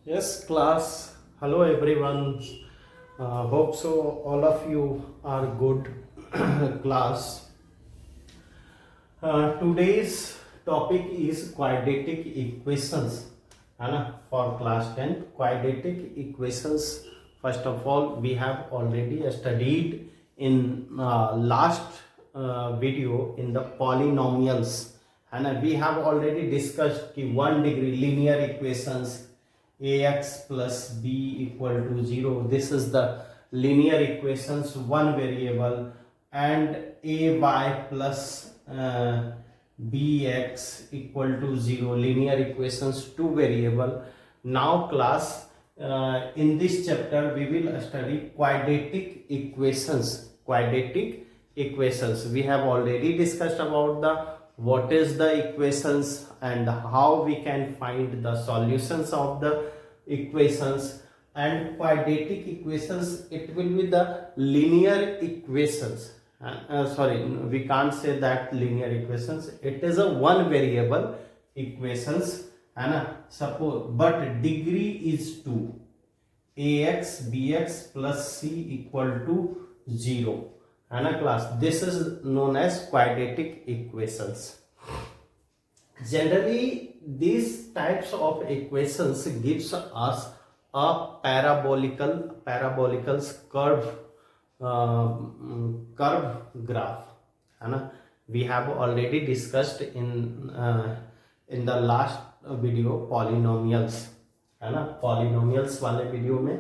Yes, class. Hello, everyone. Hope so. All of you are good, class. Today's topic is quadratic equations. है ना? For class 10, quadratic equations. First of all, we have already studied in last video in the polynomials. है ना? We have already discussed कि 1 degree linear equations ax plus b equal to 0. This is the linear equations, one variable, and ay plus bx equal to 0, linear equations, two variable. Now class, in this chapter we will study quadratic equations. We have already discussed about the what is the equations and how we can find the solutions of the equations. And quadratic equations, it will be the linear equations. Sorry, we can't say that linear equations, it is a one variable equations, है ना? Suppose but degree is 2, ax bx plus c equal to 0, है ना class? This is known as quadratic equations. Generally, these types of equations gives us a parabolical curve graph, है ना? We have already discussed in the last video polynomials, है ना? Polynomials वाले video में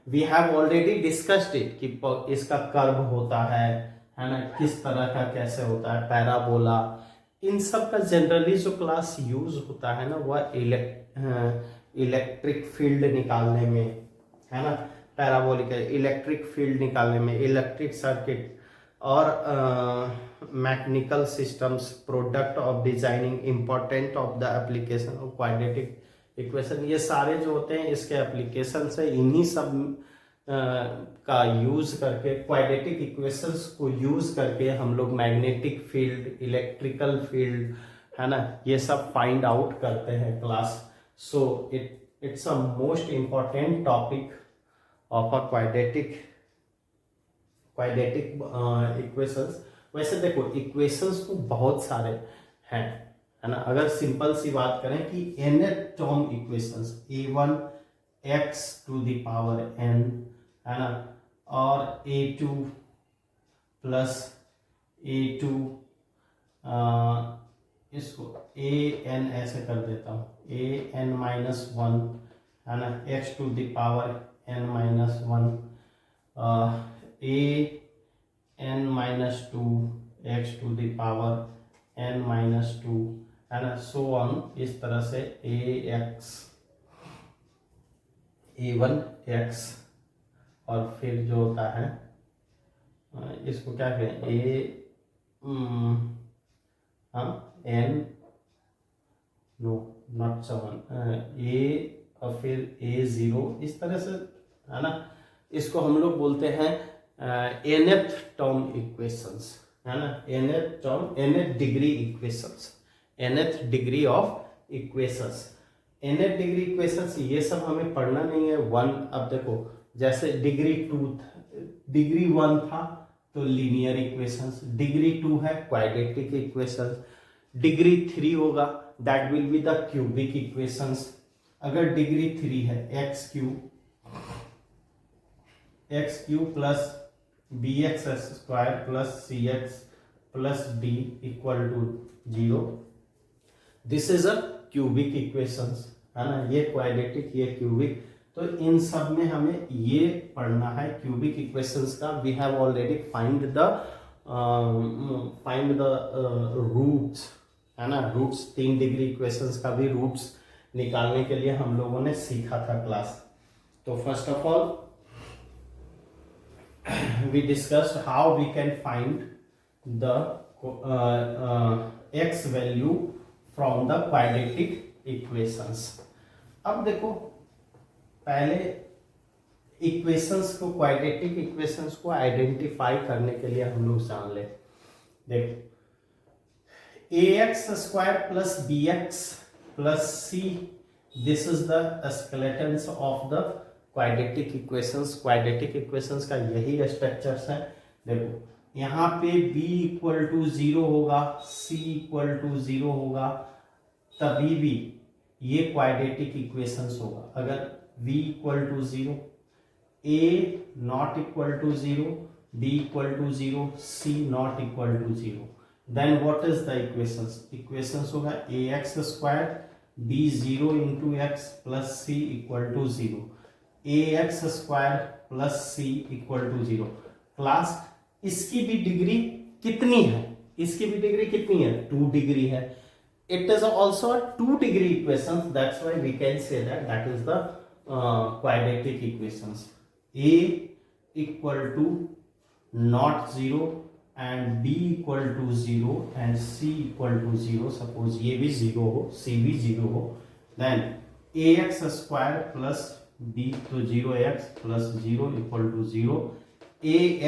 we have already discussed it कि इसका curve होता है ना? किस तरह का कैसे होता है पैराबोला, इन सब का जनरली जो क्लास यूज होता है ना वह इलेक्ट्रिक फील्ड निकालने में, है ना? पैराबोलिक इलेक्ट्रिक फील्ड निकालने में, इलेक्ट्रिक सर्किट और mechanical systems, product of designing, important of the application of quadratic equation, ये सारे जो होते हैं इसके एप्लीकेशन से इन्हीं सब का यूज करके, क्वाड्रेटिक इक्वेशंस को यूज करके हम लोग मैग्नेटिक फील्ड, इलेक्ट्रिकल फील्ड, है ना, ये सब फाइंड आउट करते हैं class. So it's a most important topic of a quadratic equations. वैसे देखो इक्वेशंस तो बहुत सारे हैं, है ना? अगर सिंपल सी बात करें कि nth term equations a1 x to the power n, है ना, और a2 प्लस a2, इसको an ऐसे कर देता हूँ, an माइनस 1, है ना, x to the power n minus 1, an minus 2, x to the power n minus 2, है ना, सो ऑन. इस तरह से a1x और फिर जो होता है इसको क्या कहें n, नो नॉट 7, a और फिर a0, इस तरह से, है ना? इसको हम लोग बोलते हैं nth टर्म इक्वेशंस, है ना? nth term, nth degree equations, nth degree of equations. nth degree equations ये सब हमें पढ़ना नहीं है. वन, अब देखो जैसे डिग्री 2, डिग्री 1 था तो लीनियर इक्वेशंस, डिग्री 2 है क्वाड्रेटिक इक्वेशंस, डिग्री 3 होगा that will be the cubic equations. अगर डिग्री 3 है x cube plus b x square plus c x plus d equal to 0, this is a cubic equations, है ना? ये quadratic, ये cubic. तो इन सब में हमें ये पढ़ना है क्यूबिक इक्वेशंस का. We have already find the roots, है ना? रूट्स, 3 डिग्री इक्वेशंस का भी रूट्स निकालने के लिए हम लोगों ने सीखा था क्लास. तो first of all we discussed how we can find the x value from the quadratic equations. अब देखो पहले इक्वेशंस को, क्वाड्रेटिक इक्वेशंस को आइडेंटिफाई करने के लिए हम लोग जान ले. देखो ax square plus bx plus c this is the skeletons of the quadratic equations. Quadratic equations का यही स्ट्रक्चर्स है। देखो यहाँ पे b इक्वल टू 0 होगा, c इक्वल टू 0 होगा, तभी भी ये क्वाड्रेटिक इक्वेशंस होगा। अगर v equal to 0, a not equal to 0, b equal to 0, c not equal to 0, then what is the equations? Equations होगा ax square b 0 into x plus c equal to 0, ax square plus c equal to 0। Class इसकी भी degree कितनी है? इसकी भी degree कितनी है? 2 degree है। It is also a 2 degree equations. That's why we can say that that is the quadratic equations. A equal to not 0 and b equal to 0 and c equal to 0. Suppose ये भी 0 हो, c भी 0 हो, then ax square plus b to 0x plus 0 equal to 0,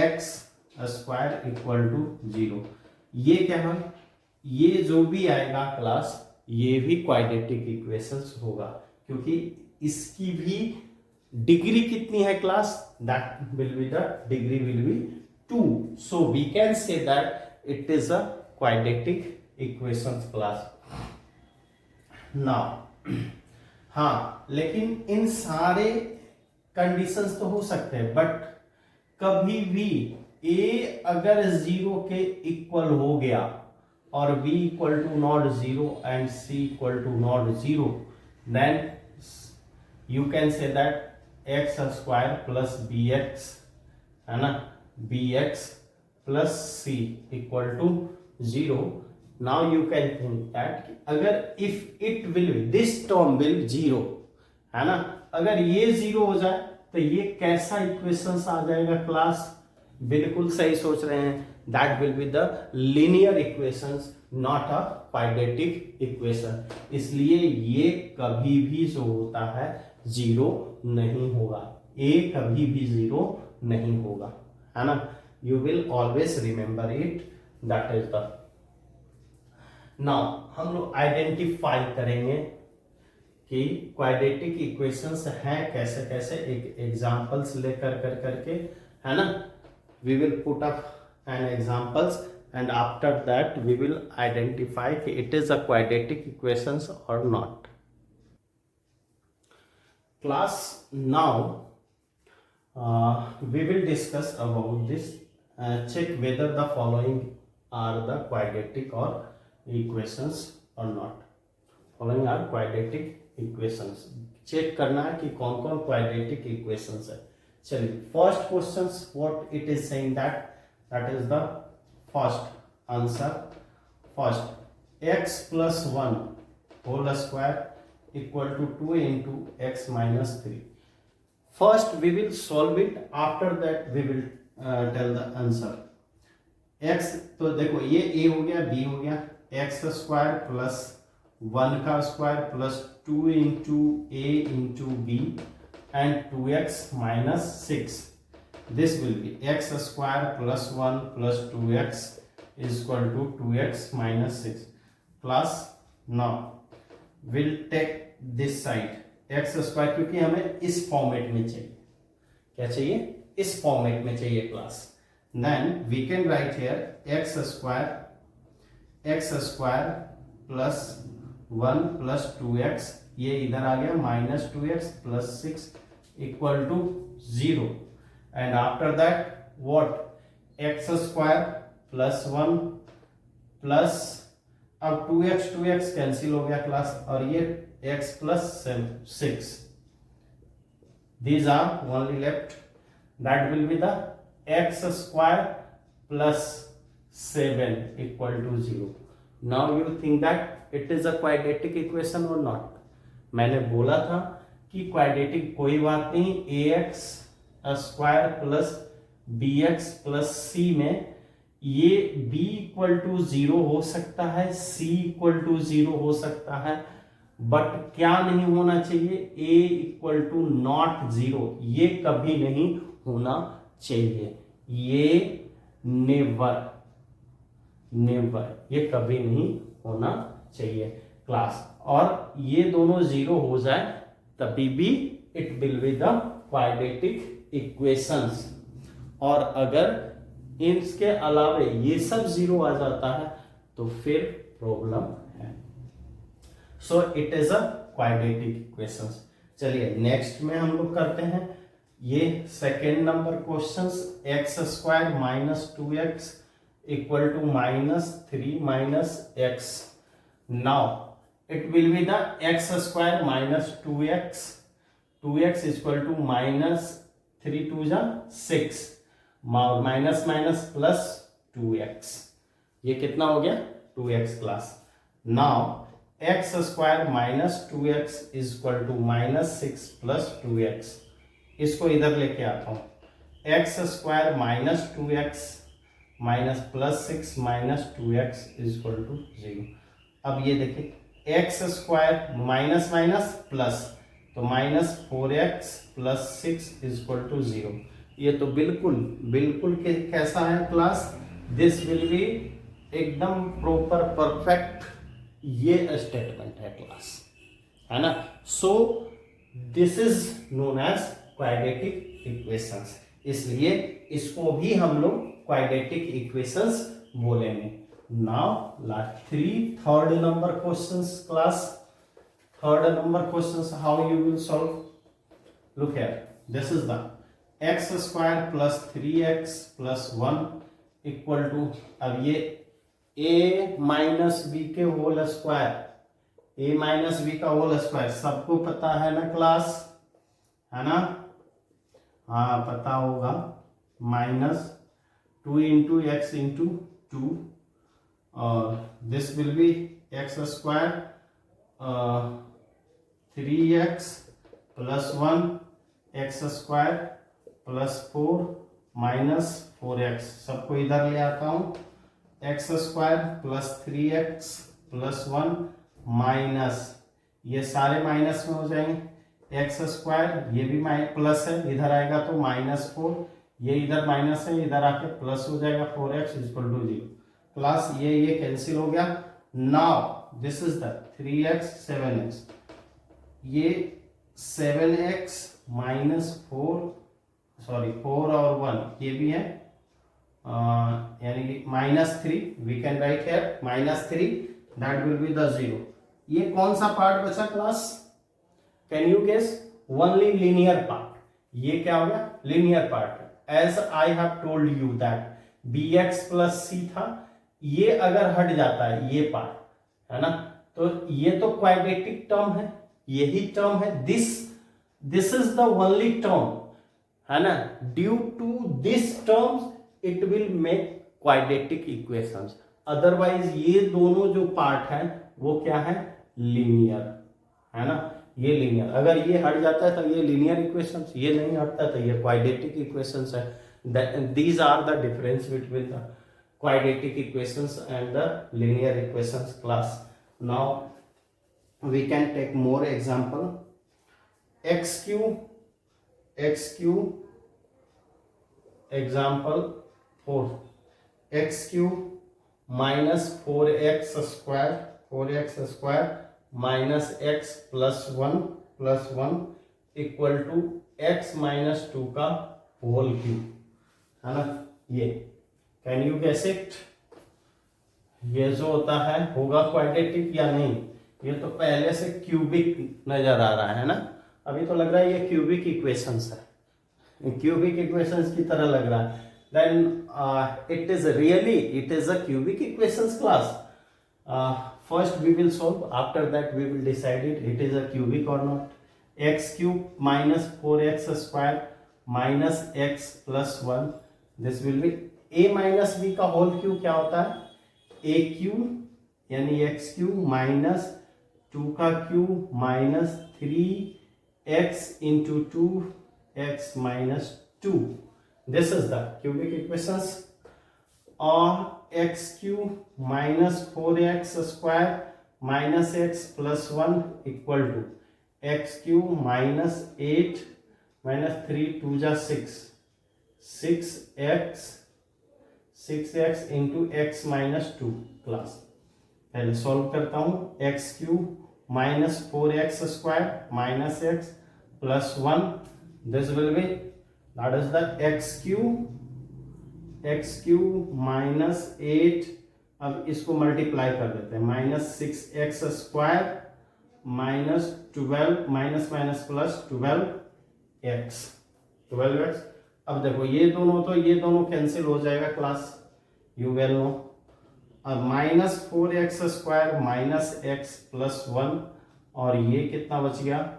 ax square equal to 0। ये क्या है? ये जो भी आएगा क्लास, ये भी क्वाड्रेटिक इक्वेशंस होगा, क्योंकि इसकी भी डिग्री कितनी है class? That will be the degree will be 2, so we can say that it is a quadratic equations class. Now हाँ, लेकिन इन सारे कंडीशंस तो हो सकते हैं, बट कभी भी a अगर 0 के इक्वल हो गया और b equal to not 0 and c equal to not 0, then you can say that x square plus b x, है ना, bx plus c equal to 0। Now you can think that अगर if it will this term will 0, है ना, अगर ये 0 हो जाए तो ये कैसा इक्वेशंस आ जाएगा क्लास? बिल्कुल सही सोच रहे हैं, that will be the linear equations, not a quadratic equation. इसलिए ये कभी भी जो होता है 0 नहीं होगा, a कभी भी 0 नहीं होगा, है ना। You will always remember it, that is the. Now हम लोग आइडेंटिफाई करेंगे कि क्वाड्रेटिक इक्वेशंस हैं कैसे कैसे, एक एग्जांपल्स लेकर करके, है ना। We will put up an examples and after that we will identify कि it is a quadratic equations or not. Class, now we will discuss about this. Check whether the following are the quadratic or equations or not. Following are quadratic equations. Check करना है कि कौन कौन quadratic equations है। चलिए, first question what it is saying that is the first answer. First x plus 1 whole square equal to 2 into x minus 3। First we will solve it, after that we will tell the answer. x तो देखो ये a हो गया, b हो गया, x square plus 1 का square plus 2 into a into b and 2x minus 6. This will be x square plus 1 plus 2x is equal to 2x minus 6. Class, now we'll take this side x square, क्योंकि हमें इस format में चाहिए। क्या चाहिए? इस format में चाहिए class. Then we can write here x square plus 1 plus 2x, ये इधर आ गया minus 2x plus 6 equal to 0, and after that what x square plus 1 plus, अब 2x कैंसिल हो गया क्लास, और ये x plus 6, these are only left, that will be the x square plus 7 equal to 0. Now you think that it is a quadratic equation or not? मैंने बोला था कि quadratic कोई बात नहीं, ax square plus bx plus c में ये b equal to 0 हो सकता है, c इक्वल टू 0 हो सकता है, बट क्या नहीं होना चाहिए? a इक्वल टू नॉट 0, ये कभी नहीं होना चाहिए, ये नेवर, ये कभी नहीं होना चाहिए क्लास। और ये दोनों जीरो हो जाए तभी भी it will be the quadratic equations. और अगर इसके अलावे ये सब जीरो आ जाता है तो फिर प्रॉब्लम है। So it is a quadratic equations. चलिए नेक्स्ट में हम लोग करते हैं ये second number questions. X square minus 2x equal to -3 minus x. Now it will be the x square minus 2x 2x is equal to minus 3 2 जा 6 minus minus plus 2x। ये कितना हो गया 2x class. Now x square minus 2x is equal to -6 plus 2x। इसको इधर लेके आता हूं। x square minus 2x minus plus 6 minus 2x is equal to 0। अब ये देखिए x square minus minus plus, तो -4x plus 6 is equal to 0। ये तो बिल्कुल बिल्कुल कैसा है क्लास, दिस विल बी एकदम प्रॉपर परफेक्ट ये स्टेटमेंट है क्लास, है ना। So this is known as quadratic equations, इसलिए इसको भी हम लोग क्वाड्रेटिक इक्वेशंस बोलेंगे। Now last third number questions class. Third number questions, how you will solve? Look here, this is the x square plus 3x plus 1 equal to, अब ये a minus b के whole square, a minus b का whole square सबको पता है ना class, है ना। हाँ पता होगा, -2 इंटू एक्स इंटू 2 और this will B x square 3x plus 1 x square plus 4 minus 4x। सबको इधर ले आता हूं, x square plus 3x plus 1 minus, ये सारे माइनस में हो जाएंगे, एक्स स्क्वायर ये भी प्लस है, इधर आएगा तो -4, ये इधर माइनस है, इधर आके प्लस हो जाएगा 4x इक्वल टू 0। क्लास ये कैंसिल हो गया। Now this is the 3x 7x, ये 7x माइनस 4 और 1 ये भी है, यानी कि -3, we can write here -3, that will be the 0। ये कौन सा पार्ट बचा class, can you guess, only linear part. ये क्या हो गया linear part. As I have told you that bx plus c था, ये अगर हट जाता है ये पार्ट, है ना, तो ये तो क्वाड्रेटिक टर्म है, यही टर्म है, this is the only term, है ना। Due to this terms it will make quadratic equations, otherwise ये दोनों जो पार्ट है वो क्या है लीनियर, है ना, ये लीनियर। अगर ये हट जाता है तो ये लीनियर इक्वेशंस, ये नहीं हटता तो ये क्वाड्रेटिक इक्वेशंस है। These are the difference between the quadratic equations and the linear equations class. Now we can take more example. X cube example 4, x cube minus 4x square minus x plus 1 equal to x minus 2 का whole cube, है ना। ये can you guess it, ये जो होता है होगा quadratic या नहीं। ये तो पहले से क्यूबिक नजर आ रहा है ना, अभी तो लग रहा है ये क्यूबिक इक्वेशंस है, क्यूबिक इक्वेशंस की तरह लग रहा है। Then it is a cubic equations class. First we will solve, after that we will decide it is a cubic और not. X cube minus 4x square minus x plus 1, this will be a minus b का whole cube क्या होता है, a cube यानी x cube minus 2 का cube minus 3x into 2x minus 2, this is the cubic equations. और x cube minus 4x square minus x plus 1 equal to x cube minus 8 minus 3 2 जा 6x into x minus 2 class. पहले solve करता हूं, x cube minus 4x square minus x plus 1. This will be, that is the x cube minus 8. अब इसको multiply कर देते हैं, minus 6x square minus 12 minus minus plus 12x. अब देखो ये दोनों कैंसिल हो जाएगा क्लास, यू वेल नो. अब minus 4x square minus x plus 1, और ये कितना बच गया,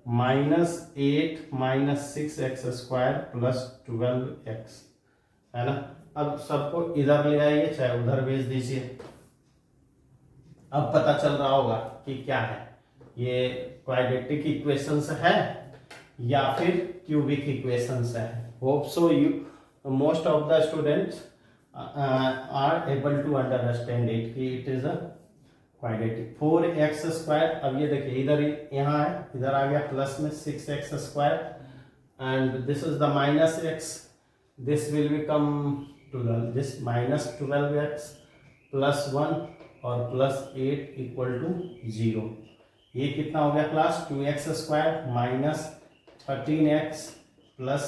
minus 8 minus 6x square plus 12x, है ना. अब सबको इधर ले आइए, चाहे उधर भेज दीजिए. अब पता चल रहा होगा कि क्या है, ये क्वाड्रेटिक इक्वेशंस है या फिर क्यूबिक इक्वेशंस है. Hope so you most of the students are able to understand it कि it is a quadratic. 4x square, अब ये देखिए इधर यहाँ है, इधर आ गया प्लस में 6x square, and this is the minus x, this will become to this minus 12x plus 1 और plus 8 इक्वल टू 0. ये कितना हो गया class, 2x square minus 13x plus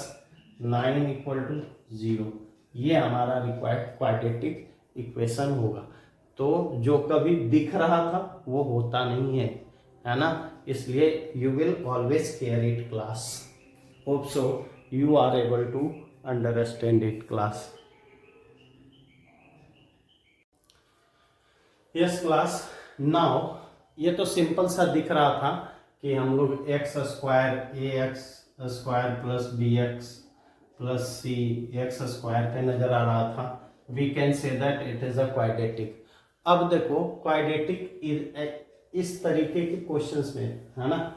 9 equal to 0. ये हमारा रिक्वायर्ड क्वाड्रेटिक इक्वेशन होगा. तो जो कभी दिख रहा था वो होता नहीं है ना, इसलिए you will always care it class. Hope so you are able to understand it class. Yes class. Now ये तो सिंपल सा दिख रहा था कि हम लोग x square ax square plus bx plus c x square पे नजर आ रहा था. We can say that it is a quadratic. अब देखो क्वाड्रेटिक इस तरीके के क्वेश्चंस में, है ना,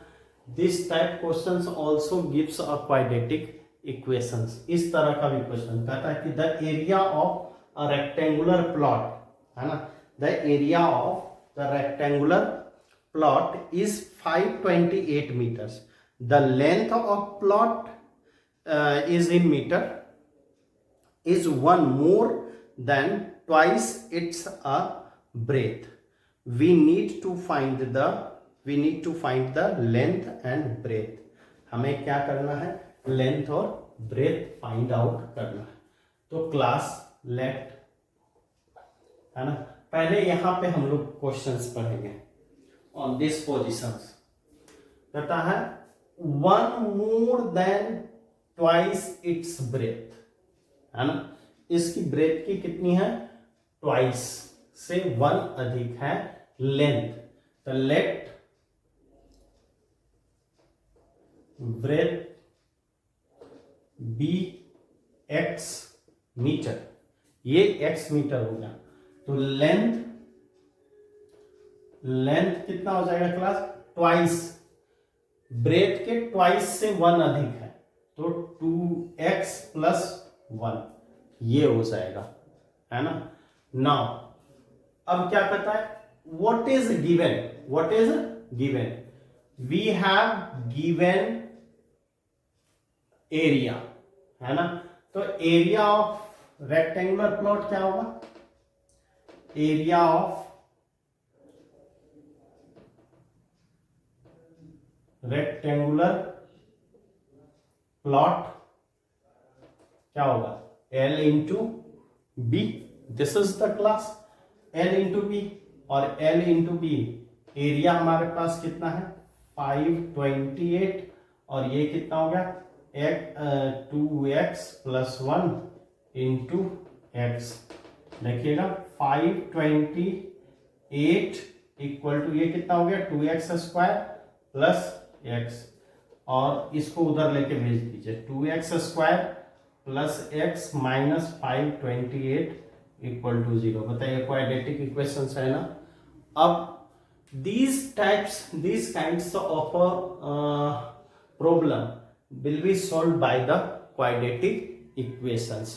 this type questions also gives a quadratic equations. इस तरह का भी क्वेश्चन कहता है कि the area of a rectangular plot, है ना, the area of the rectangular plot is 528 meters. The length of plot is in meter, is one more than twice its breadth. We need to find the length and breadth. हमें क्या करना है, length और breath find out करना है. तो class late, है ना, पहले यहां पे हम लोग क्वेश्चंस पढ़ेंगे. ऑन दिस पोजिशंस कहता है 1 more than twice its breadth, है ना. इसकी ब्रेथ की कितनी है, ट्वाइस से 1 अधिक है लेंथ. तो let breadth be x metre, ये x मीटर हो गया. तो लेंथ कितना हो जाएगा क्लास, ट्वाइस. ब्रेथ के ट्वाइस से 1 अधिक है, तो 2x प्लस 1 ये हो जाएगा, है ना. नाउ अब क्या कहता है, what is given, we have given area, है ना. तो एरिया ऑफ रेक्टेंगुलर प्लॉट क्या होगा, एरिया ऑफ रेक्टेंगुलर प्लॉट क्या होगा, L into b. This is the class L into b, और L इंटू बी एरिया हमारे पास कितना है 528, और ये कितना हो गया 2x प्लस 1 इंटू एक्स. देखिएगा 528 इक्वल टू ये कितना हो गया 2x स्क्वायर प्लस x, और इसको उधर लेके भेज दीजिए 2x square plus x minus 528 equal to 0. बताइए क्वाड्रेटिक इक्वेशंस है ना. अब these kinds of problem will be solved by the quadratic equations.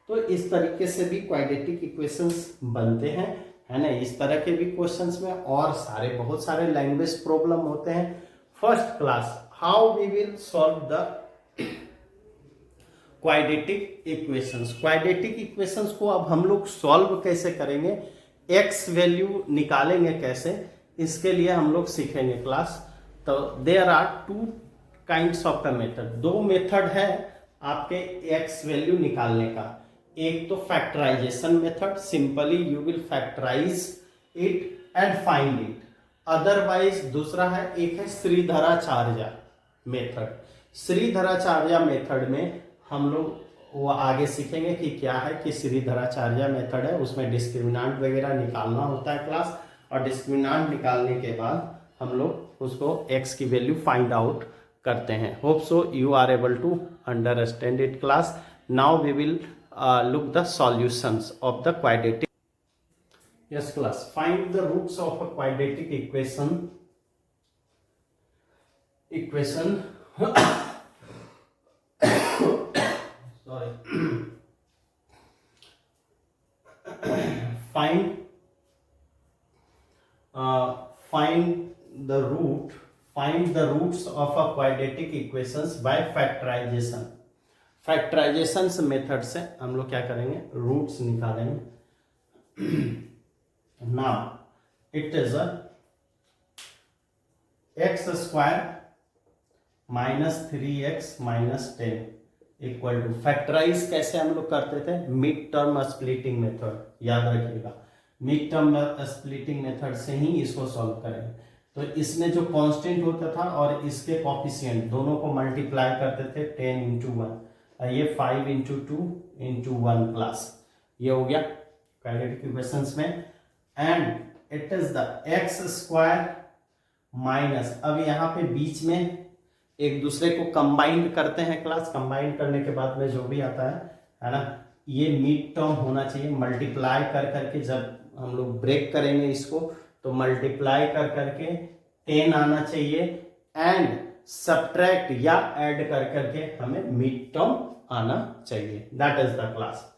तो इस तरीके से भी क्वाड्रेटिक इक्वेशंस बनते हैं, है ना. इस तरह के भी क्वेश्चंस में और बहुत सारे लैंग्वेज प्रॉब्लम होते हैं. First class how we will solve the quadratic equations को अब हम लोग सॉल्व कैसे करेंगे, एक्स वैल्यू निकालेंगे कैसे, इसके लिए हम लोग सीखेंगे क्लास। तो there are two kinds of the method, दो मेथड है आपके एक्स वैल्यू निकालने का। एक तो factorization method, simply you will factorize it and find it. Otherwise दूसरा है, एक है श्रीधराचार्य मेथड। श्रीधराचार्य मेथड में हम लोग वो आगे सीखेंगे कि क्या है कि श्रीधराचार्य मेथड है, उसमें डिस्क्रिमिनेंट वगैरह निकालना होता है क्लास, और डिस्क्रिमिनेंट निकालने के बाद हम लोग उसको x की वैल्यू फाइंड आउट करते हैं। Hope so you are able to understand it class. Now we will look the solutions of the quadratic. Yes class, find the roots of a quadratic equation sorry find the roots of a quadratic equations by factorization. Factorization method से हम लोग क्या करेंगे, roots निकालेंगे। Now it is x square minus 3x minus 10 equal to, factorize कैसे हम लोग करते थे, मिड टर्म स्प्लिटिंग मेथड, याद रखिएगा मिड टर्म स्प्लिटिंग मेथड से ही इसको सॉल्व करेंगे। तो इसमें जो कांस्टेंट होता था और इसके कोफिशिएंट दोनों को मल्टीप्लाई करते थे 10 into 1, ये 5 into 2 into 1 प्लस, ये हो गया क्वाड्रेटिक इक्वेशंस में। And it is the x square minus, अब यहाँ पे बीच में एक दूसरे को कंबाइन करते हैं क्लास, कंबाइन करने के बाद में जो भी आता है ना, ये मिड टर्म होना चाहिए। मल्टीप्लाई कर करके जब हम लोग ब्रेक करेंगे इसको, तो मल्टीप्लाई कर करके 10 आना चाहिए, एंड सब्ट्रैक्ट या ऐड कर करके हमें मिड टर्म आना चाहिए। That is the class,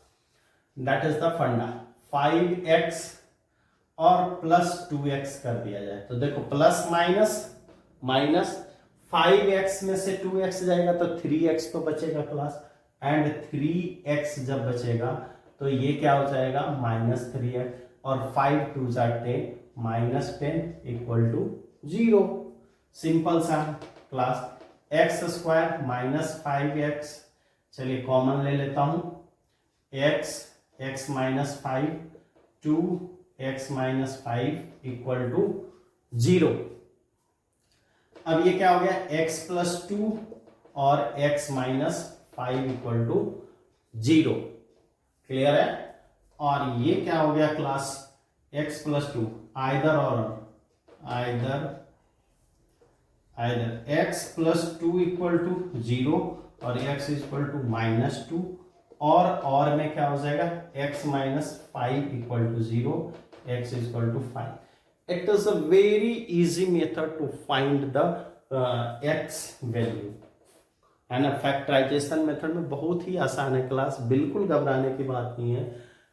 that is the फंडा। 5x और प्लस 2x कर दिया जाए, तो देखो प्लस माइनस माइनस, 5x में से 2x जाएगा तो 3x तो बचेगा क्लास, एंड 3x जब बचेगा तो ये क्या हो जाएगा, माइनस 3x, और 5 2 10 माइनस 10 इक्वल टू 0। सिंपल सा class. X square minus 5x, चलिए कॉमन ले लेता हूं, x minus 5 2x minus 5 equal to 0। अब ये क्या हो गया, x प्लस 2 और x minus 5 equal to 0। Clear है। और ये क्या हो गया class, x plus 2 either x plus 2 equal to 0 और x इक्वल टू माइनस 2, और में क्या हो जाएगा, x minus 5 equal to 0, x equal to 5। It is a very easy method to find the x value, है ना। फैक्टराइजेशन मेथड में बहुत ही आसान है क्लास, बिल्कुल घबराने की बात नहीं है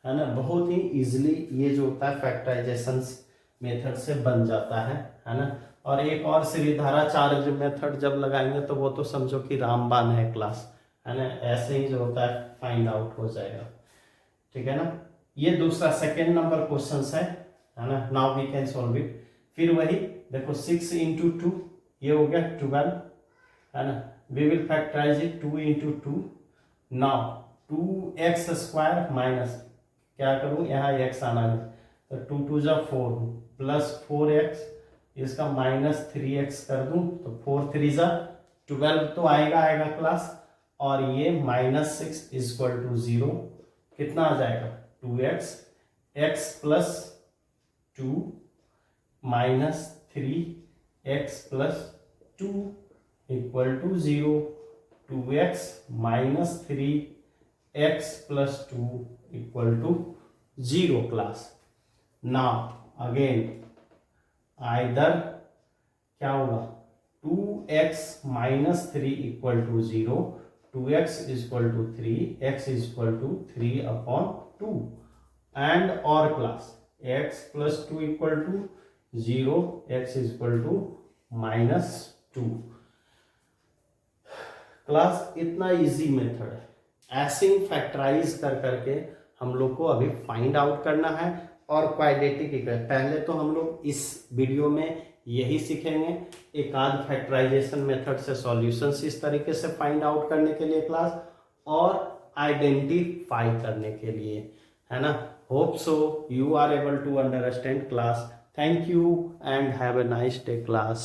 ना। बहुत ही इजीली ये जो होता है फैक्टराइजेशन मेथड से बन जाता है ना। और एक और श्रीधराचार्य मेथड जब लगाएंगे तो वो तो समझो कि रामबाण है क्लास, है ना। ऐसे ही जो होता है फाइंड आउट हो जाएगा, ठीक है ना। ये दूसरा सेकेंड नंबर क्वेश्चन है ना। Now we can solve it. फिर वही देखो 6 into 2 ये हो गया 12, है ना। We will factorize it 2 into 2। Now 2x square minus, क्या करूं, यहाँ x आना है, तो 2 2 जा 4 प्लस 4x, इसका माइनस 3x कर दूं तो 4 3 जा 12 तो आएगा क्लास, और ये माइनस 6 इक्वल टू 0, कितना आ जाएगा 2x, x plus 2 minus 3x plus 2 equal to 0, 2x minus 3x plus 2 equal to 0 class. Now again either क्या होगा, 2x minus 3 equal to 0, 2x equal to 3, x equal to 3 upon 2, and और class x plus 2 equal to 0, x equal to minus 2। Class इतना easy method है, ऐसे ही factorise कर करके हम लोग को अभी फाइंड आउट करना है। और क्वाड्रेटिक इक्वेशन। पहले तो हम लोग इस वीडियो में यही सीखेंगे, एक आध फैक्टराइजेशन मेथड से सॉल्यूशंस इस तरीके से फाइंड आउट करने के लिए क्लास, और आइडेंटिफाई करने के लिए, है ना। Hope so you are able to understand class. Thank you and have a nice day class.